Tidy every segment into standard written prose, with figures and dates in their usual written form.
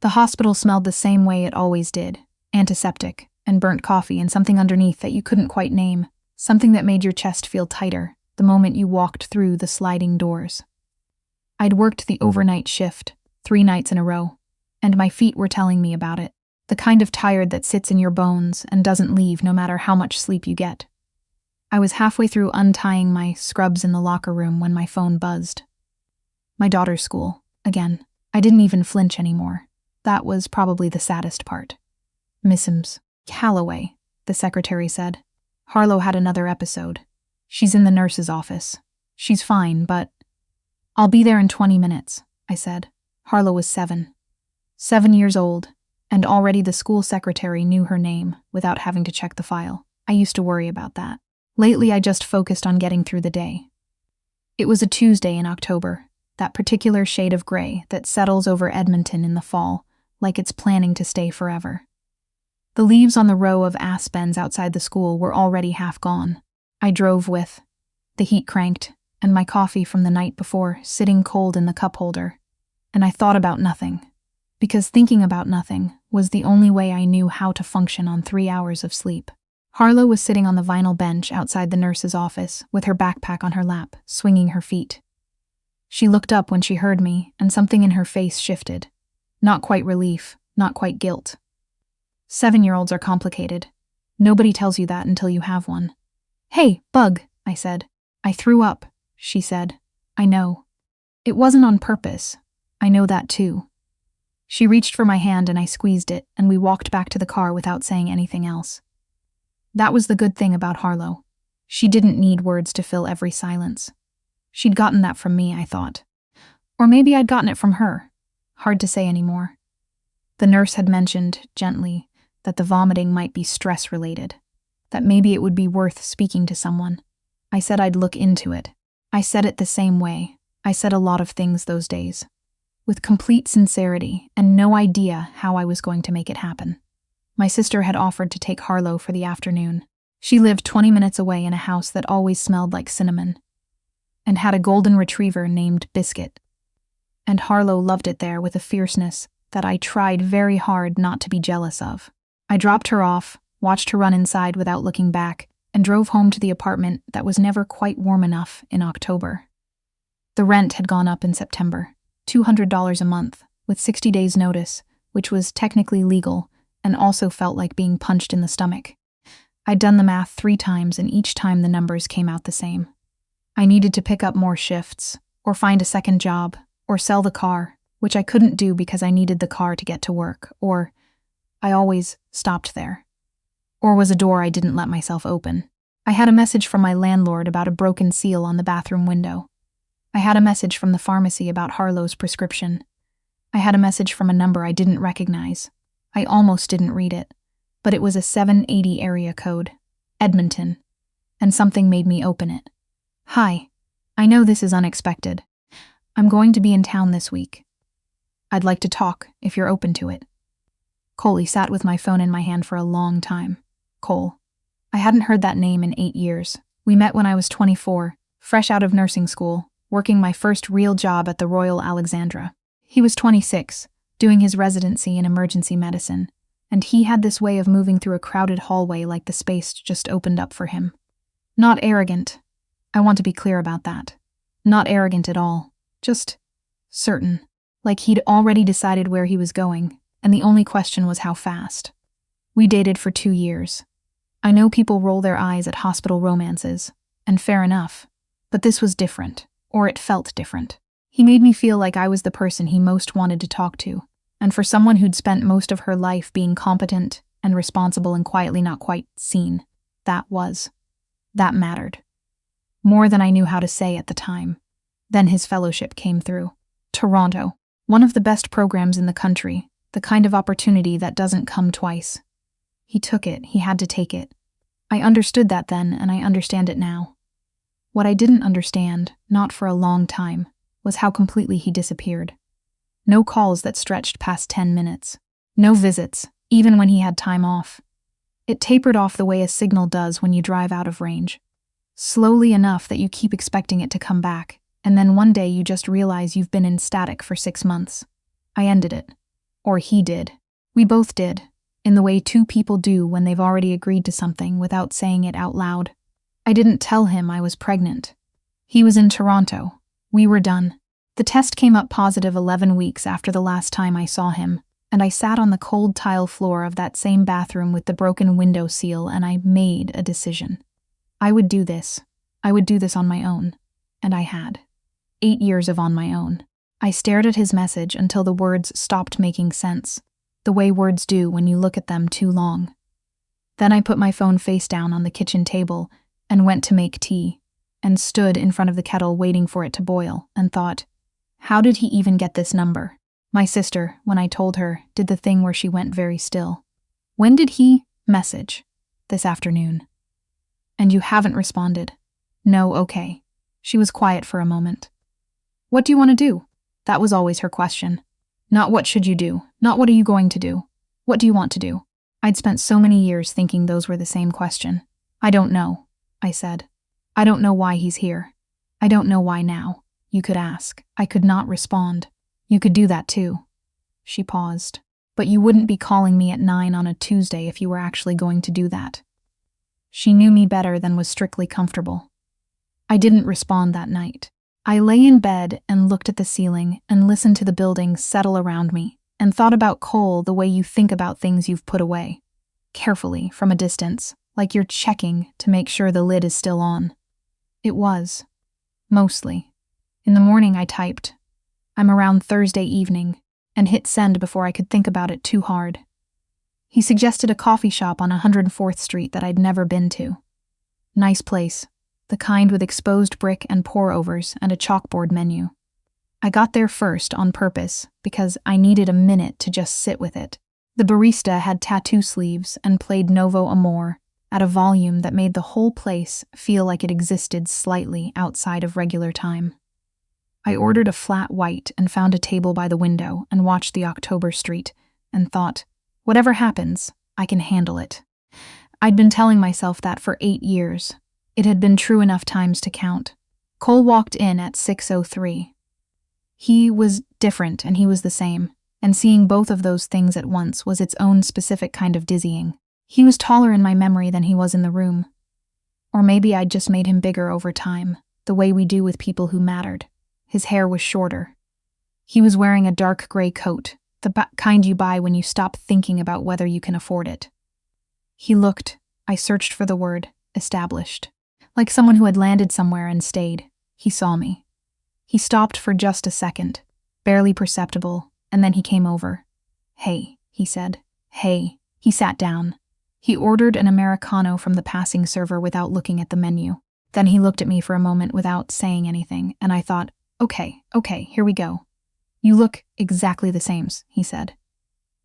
The hospital smelled the same way it always did, antiseptic, and burnt coffee and something underneath that you couldn't quite name, something that made your chest feel tighter the moment you walked through the sliding doors. I'd worked the overnight shift, 3 nights in a row, and my feet were telling me about it, the kind of tired that sits in your bones and doesn't leave no matter how much sleep you get. I was halfway through untying my scrubs in the locker room when my phone buzzed. My daughter's school, again. I didn't even flinch anymore. That was probably the saddest part. Mrs. Calloway, the secretary said. Harlow had another episode. She's in the nurse's office. She's fine, but... I'll be there in 20 minutes, I said. Harlow was 7. 7 years old, and already the school secretary knew her name without having to check the file. I used to worry about that. Lately, I just focused on getting through the day. It was a Tuesday in October, that particular shade of gray that settles over Edmonton in the fall, like it's planning to stay forever. The leaves on the row of aspens outside the school were already half gone. I drove with the heat cranked and my coffee from the night before sitting cold in the cup holder, and I thought about nothing, because thinking about nothing was the only way I knew how to function on 3 hours of sleep. Harlow was sitting on the vinyl bench outside the nurse's office with her backpack on her lap, swinging her feet. She looked up when she heard me, and something in her face shifted. Not quite relief, not quite guilt. 7-year-olds are complicated. Nobody tells you that until you have one. Hey, Bug, I said. I threw up, she said. I know. It wasn't on purpose. I know that too. She reached for my hand and I squeezed it, and we walked back to the car without saying anything else. That was the good thing about Harlow. She didn't need words to fill every silence. She'd gotten that from me, I thought. Or maybe I'd gotten it from her. Hard to say anymore. The nurse had mentioned, gently, that the vomiting might be stress-related, that maybe it would be worth speaking to someone. I said I'd look into it. I said it the same way. I said a lot of things those days, with complete sincerity and no idea how I was going to make it happen. My sister had offered to take Harlow for the afternoon. She lived 20 minutes away in a house that always smelled like cinnamon, and had a golden retriever named Biscuit. And Harlow loved it there with a fierceness that I tried very hard not to be jealous of. I dropped her off, watched her run inside without looking back, and drove home to the apartment that was never quite warm enough in October. The rent had gone up in September, $200 a month, with 60 days' notice, which was technically legal, and also felt like being punched in the stomach. I'd done the math 3 times, and each time the numbers came out the same. I needed to pick up more shifts, or find a second job, or sell the car, which I couldn't do because I needed the car to get to work, or I always stopped there. Or was a door I didn't let myself open. I had a message from my landlord about a broken seal on the bathroom window. I had a message from the pharmacy about Harlow's prescription. I had a message from a number I didn't recognize. I almost didn't read it, but it was a 780 area code, Edmonton, and something made me open it. Hi, I know this is unexpected. I'm going to be in town this week. I'd like to talk, if you're open to it. Coley sat with my phone in my hand for a long time. Cole. I hadn't heard that name in 8 years. We met when I was 24, fresh out of nursing school, working my first real job at the Royal Alexandra. He was 26, doing his residency in emergency medicine, and he had this way of moving through a crowded hallway like the space just opened up for him. Not arrogant. I want to be clear about that. Not arrogant at all. Just certain. Like he'd already decided where he was going, and the only question was how fast. We dated for 2 years. I know people roll their eyes at hospital romances, and fair enough, but this was different, or it felt different. He made me feel like I was the person he most wanted to talk to, and for someone who'd spent most of her life being competent and responsible and quietly not quite seen, that mattered. More than I knew how to say at the time. Then his fellowship came through. Toronto, one of the best programs in the country, the kind of opportunity that doesn't come twice. He took it, he had to take it. I understood that then, and I understand it now. What I didn't understand, not for a long time, was how completely he disappeared. No calls that stretched past 10 minutes. No visits, even when he had time off. It tapered off the way a signal does when you drive out of range. Slowly enough that you keep expecting it to come back, and then one day you just realize you've been in static for 6 months. I ended it. Or he did. We both did, in the way two people do when they've already agreed to something without saying it out loud. I didn't tell him I was pregnant. He was in Toronto. We were done. The test came up positive 11 weeks after the last time I saw him, and I sat on the cold tile floor of that same bathroom with the broken window seal, and I made a decision. I would do this. I would do this on my own. And I had. 8 years of on my own. I stared at his message until the words stopped making sense, the way words do when you look at them too long. Then I put my phone face down on the kitchen table and went to make tea, and stood in front of the kettle waiting for it to boil, and thought, how did he even get this number? My sister, when I told her, did the thing where she went very still. When did he message? This afternoon. And you haven't responded? No, okay. She was quiet for a moment. What do you want to do? That was always her question. Not what should you do, not what are you going to do. What do you want to do? I'd spent so many years thinking those were the same question. I don't know, I said. I don't know why he's here. I don't know why now. You could ask. I could not respond. You could do that too. She paused. But you wouldn't be calling me at 9 on a Tuesday if you were actually going to do that. She knew me better than was strictly comfortable. I didn't respond that night. I lay in bed and looked at the ceiling and listened to the building settle around me and thought about Cole the way you think about things you've put away. Carefully, from a distance, like you're checking to make sure the lid is still on. It was. Mostly. In the morning I typed, I'm around Thursday evening, and hit send before I could think about it too hard. He suggested a coffee shop on 104th Street that I'd never been to. Nice place. The kind with exposed brick and pour-overs and a chalkboard menu. I got there first on purpose because I needed a minute to just sit with it. The barista had tattoo sleeves and played Novo Amor at a volume that made the whole place feel like it existed slightly outside of regular time. I ordered a flat white and found a table by the window and watched the October street and thought, whatever happens, I can handle it. I'd been telling myself that for 8 years. It had been true enough times to count. Cole walked in at 6:03. He was different and he was the same, and seeing both of those things at once was its own specific kind of dizzying. He was taller in my memory than he was in the room. Or maybe I'd just made him bigger over time, the way we do with people who mattered. His hair was shorter. He was wearing a dark gray coat, the kind you buy when you stop thinking about whether you can afford it. He looked, I searched for the word, established. Like someone who had landed somewhere and stayed. He saw me. He stopped for just a second, barely perceptible, and then he came over. Hey, he said. Hey. He sat down. He ordered an Americano from the passing server without looking at the menu. Then he looked at me for a moment without saying anything, and I thought, okay, here we go. You look exactly the same, he said.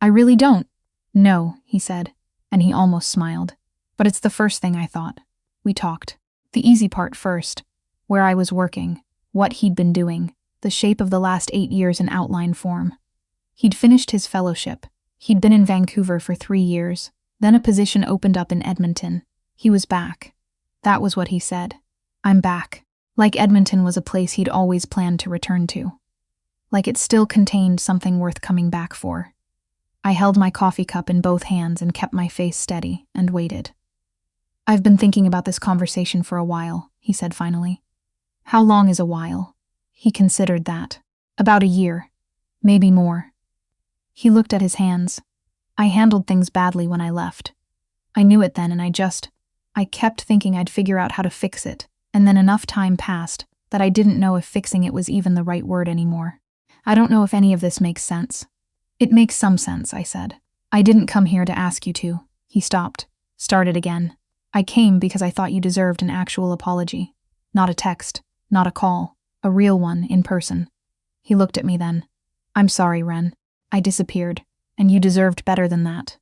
I really don't. No, he said, and he almost smiled. But it's the first thing I thought. We talked. The easy part first, where I was working, what he'd been doing, the shape of the last 8 years in outline form. He'd finished his fellowship. He'd been in Vancouver for 3 years. Then a position opened up in Edmonton. He was back. That was what he said. I'm back. Like Edmonton was a place he'd always planned to return to. Like it still contained something worth coming back for. I held my coffee cup in both hands and kept my face steady and waited. I've been thinking about this conversation for a while, he said finally. How long is a while? He considered that. About a year. Maybe more. He looked at his hands. I handled things badly when I left. I knew it then and I kept thinking I'd figure out how to fix it, and then enough time passed that I didn't know if fixing it was even the right word anymore. I don't know if any of this makes sense. It makes some sense, I said. I didn't come here to ask you to. He stopped. Started again. I came because I thought you deserved an actual apology. Not a text, not a call, a real one in person. He looked at me then. I'm sorry, Ren. I disappeared, and you deserved better than that.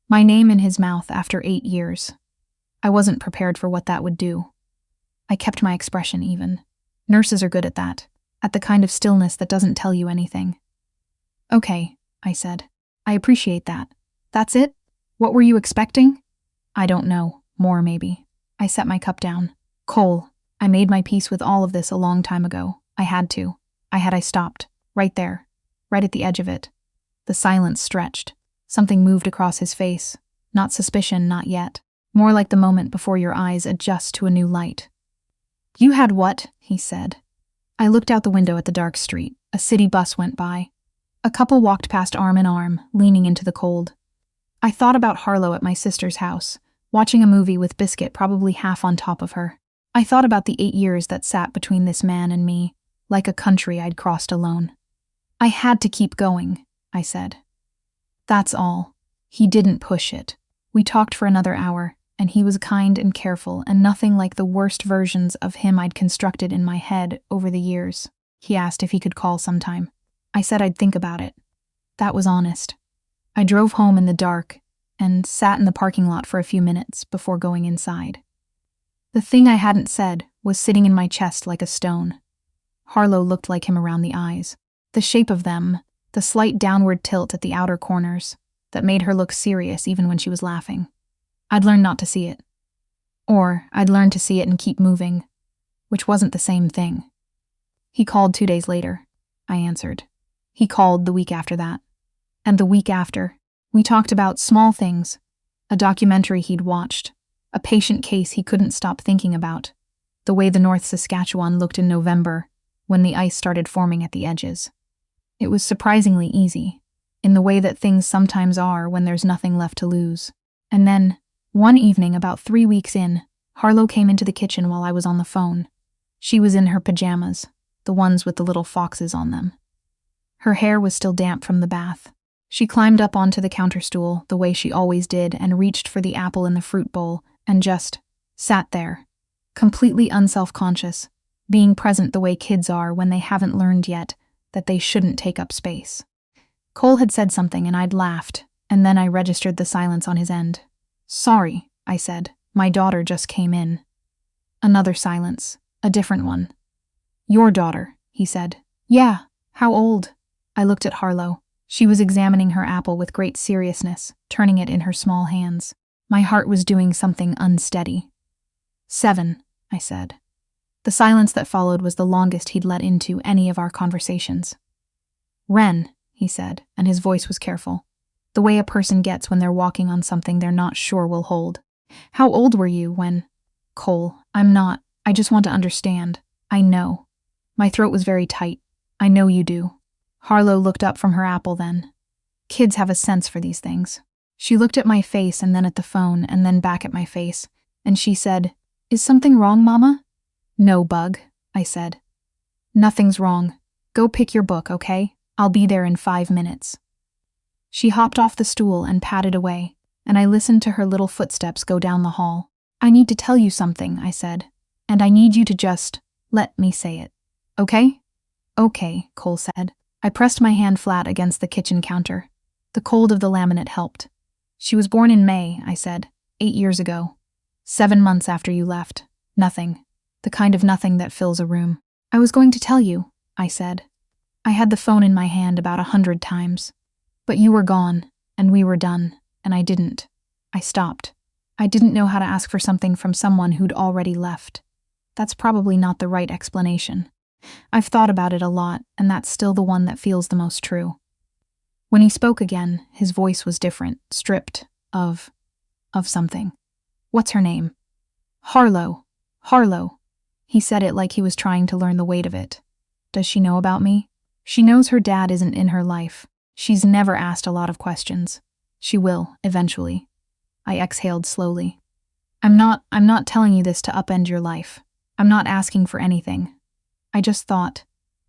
My name in his mouth after 8 years. I wasn't prepared for what that would do. I kept my expression even. Nurses are good at that, at the kind of stillness that doesn't tell you anything. Okay, I said. I appreciate that. That's it? What were you expecting? I don't know. More, maybe. I set my cup down. Cole, I made my peace with all of this a long time ago. I had to. I stopped. Right there. Right at the edge of it. The silence stretched. Something moved across his face. Not suspicion, not yet. More like the moment before your eyes adjust to a new light. "You had what?" he said. I looked out the window at the dark street. A city bus went by. A couple walked past arm in arm, leaning into the cold. I thought about Harlow at my sister's house, watching a movie with Biscuit probably half on top of her. I thought about the 8 years that sat between this man and me, like a country I'd crossed alone. "I had to keep going," I said. That's all. He didn't push it. We talked for another hour, and he was kind and careful and nothing like the worst versions of him I'd constructed in my head over the years. He asked if he could call sometime. I said I'd think about it. That was honest. I drove home in the dark and sat in the parking lot for a few minutes before going inside. The thing I hadn't said was sitting in my chest like a stone. Harlow looked like him around the eyes. The shape of them, the slight downward tilt at the outer corners, that made her look serious even when she was laughing. I'd learned not to see it. Or I'd learned to see it and keep moving, which wasn't the same thing. He called 2 days later, I answered. He called the week after that. And the week after, we talked about small things, a documentary he'd watched, a patient case he couldn't stop thinking about, the way the North Saskatchewan looked in November when the ice started forming at the edges. It was surprisingly easy, in the way that things sometimes are when there's nothing left to lose. And then, one evening about 3 weeks in, Harlow came into the kitchen while I was on the phone. She was in her pajamas, the ones with the little foxes on them. Her hair was still damp from the bath. She climbed up onto the counter stool, the way she always did, and reached for the apple in the fruit bowl, and just sat there, completely unself-conscious, being present the way kids are when they haven't learned yet that they shouldn't take up space. Cole had said something and I'd laughed, and then I registered the silence on his end. "Sorry," I said. "My daughter just came in." Another silence, a different one. "Your daughter," he said. "Yeah, how old?" I looked at Harlow. She was examining her apple with great seriousness, turning it in her small hands. My heart was doing something unsteady. 7, I said. The silence that followed was the longest he'd let into any of our conversations. "Ren," he said, and his voice was careful, the way a person gets when they're walking on something they're not sure will hold. "How old were you when—" "Cole, I'm not. I just want to understand. I know." My throat was very tight. "I know you do." Harlow looked up from her apple then. Kids have a sense for these things. She looked at my face and then at the phone and then back at my face, and she said, "Is something wrong, Mama?" "No, Bug," I said. "Nothing's wrong. Go pick your book, okay? I'll be there in 5 minutes." She hopped off the stool and padded away, and I listened to her little footsteps go down the hall. "I need to tell you something," I said, "and I need you to just let me say it. Okay?" "Okay," Cole said. I pressed my hand flat against the kitchen counter. The cold of the laminate helped. "She was born in May," I said, 8 years ago. 7 months after you left. Nothing. The kind of nothing that fills a room. "I was going to tell you," I said. I had the phone in my hand about 100 times. But you were gone, and we were done, and I didn't. I stopped. I didn't know how to ask for something from someone who'd already left. That's probably not the right explanation. I've thought about it a lot, and that's still the one that feels the most true. When he spoke again, his voice was different, stripped of something. "What's her name?" "Harlow. Harlow." He said it like he was trying to learn the weight of it. "Does she know about me?" "She knows her dad isn't in her life. She's never asked a lot of questions. She will, eventually." I exhaled slowly. I'm not telling you this to upend your life. I'm not asking for anything. I just thought,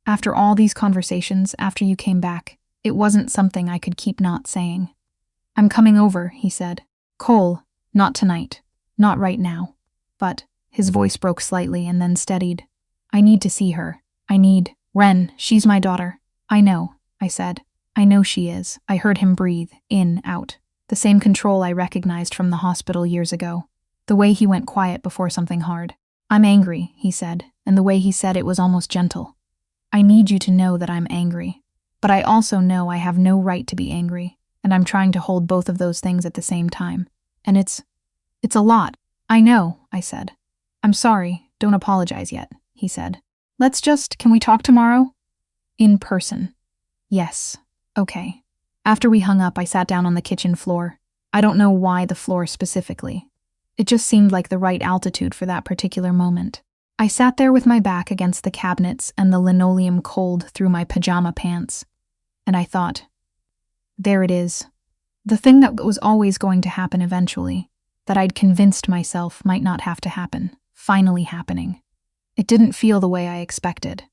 after all these conversations, after you came back, it wasn't something I could keep not saying. "I'm coming over," he said. "Cole, not tonight. Not right now." But his voice broke slightly and then steadied. "I need to see her. Ren, she's my daughter." "I know," I said. "I know she is." I heard him breathe, in, out. The same control I recognized from the hospital years ago. The way he went quiet before something hard. "I'm angry," he said, and the way he said it was almost gentle. "I need you to know that I'm angry. But I also know I have no right to be angry, and I'm trying to hold both of those things at the same time. And it's a lot." "I know," I said. "I'm sorry, don't apologize yet," he said. Can we talk tomorrow?" "In person." "Yes. Okay." After we hung up, I sat down on the kitchen floor. I don't know why the floor specifically. It just seemed like the right altitude for that particular moment. I sat there with my back against the cabinets and the linoleum cold through my pajama pants. And I thought, there it is. The thing that was always going to happen eventually, that I'd convinced myself might not have to happen, finally happening. It didn't feel the way I expected.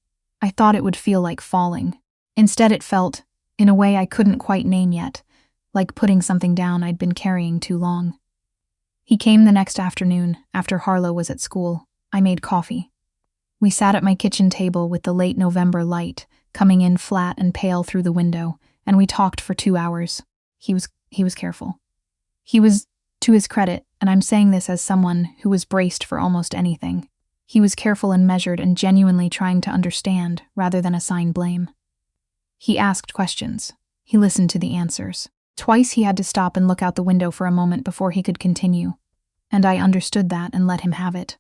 I thought it would feel like falling. Instead, it felt, in a way I couldn't quite name yet, like putting something down I'd been carrying too long. He came the next afternoon, after Harlow was at school. I made coffee. We sat at my kitchen table with the late November light coming in flat and pale through the window, and we talked for 2 hours. He was careful. He was, to his credit, and I'm saying this as someone who was braced for almost anything, he was careful and measured and genuinely trying to understand rather than assign blame. He asked questions. He listened to the answers. Twice he had to stop and look out the window for a moment before he could continue, and I understood that and let him have it.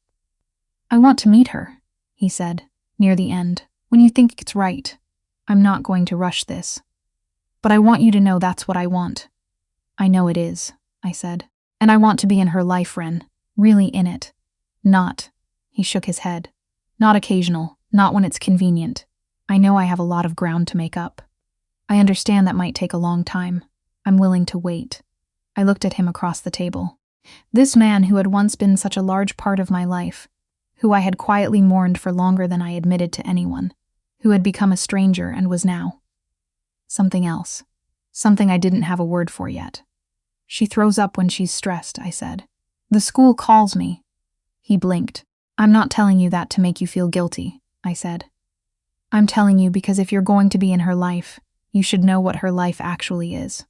I want to meet her, he said, near the end, when you think it's right. I'm not going to rush this. But I want you to know that's what I want. I know it is, I said. And I want to be in her life, Ren. Really in it. Not, he shook his head. Not occasional, not when it's convenient. I know I have a lot of ground to make up. I understand that might take a long time. I'm willing to wait. I looked at him across the table. This man who had once been such a large part of my life, who I had quietly mourned for longer than I admitted to anyone, who had become a stranger and was now something else. Something I didn't have a word for yet. She throws up when she's stressed, I said. The school calls me. He blinked. I'm not telling you that to make you feel guilty, I said. I'm telling you because if you're going to be in her life, you should know what her life actually is.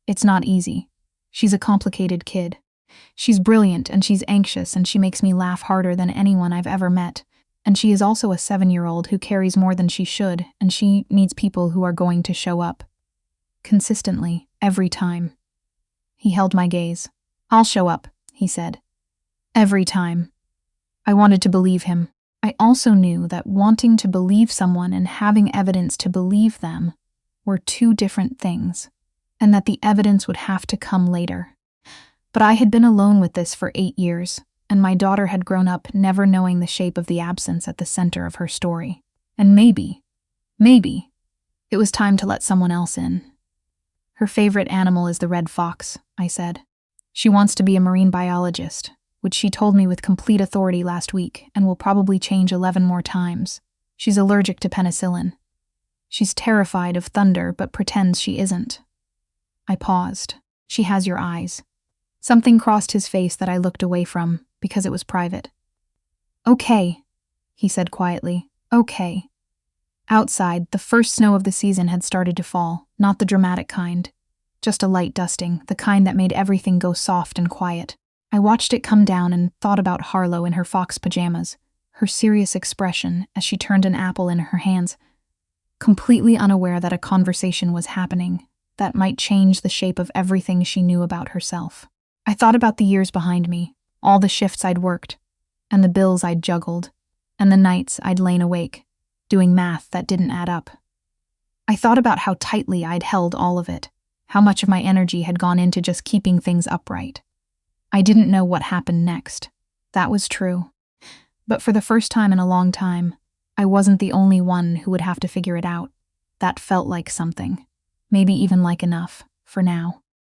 It's not easy. She's a complicated kid. She's brilliant and she's anxious and she makes me laugh harder than anyone I've ever met. And she is also a 7-year-old who carries more than she should, and she needs people who are going to show up. Consistently, every time. He held my gaze. I'll show up, he said. Every time. I wanted to believe him. I also knew that wanting to believe someone and having evidence to believe them were two different things, and that the evidence would have to come later. But I had been alone with this for 8 years, and my daughter had grown up never knowing the shape of the absence at the center of her story. And maybe, it was time to let someone else in. Her favorite animal is the red fox, I said. She wants to be a marine biologist, which she told me with complete authority last week, and will probably change 11 more times. She's allergic to penicillin. She's terrified of thunder, but pretends she isn't. I paused. She has your eyes. Something crossed his face that I looked away from, because it was private. Okay, he said quietly. Okay. Outside, the first snow of the season had started to fall, not the dramatic kind. Just a light dusting, the kind that made everything go soft and quiet. I watched it come down and thought about Harlow in her fox pajamas, her serious expression as she turned an apple in her hands, completely unaware that a conversation was happening that might change the shape of everything she knew about herself. I thought about the years behind me, all the shifts I'd worked, and the bills I'd juggled, and the nights I'd lain awake, doing math that didn't add up. I thought about how tightly I'd held all of it, how much of my energy had gone into just keeping things upright. I didn't know what happened next. That was true. But for the first time in a long time, I wasn't the only one who would have to figure it out. That felt like something. Maybe even like enough, for now.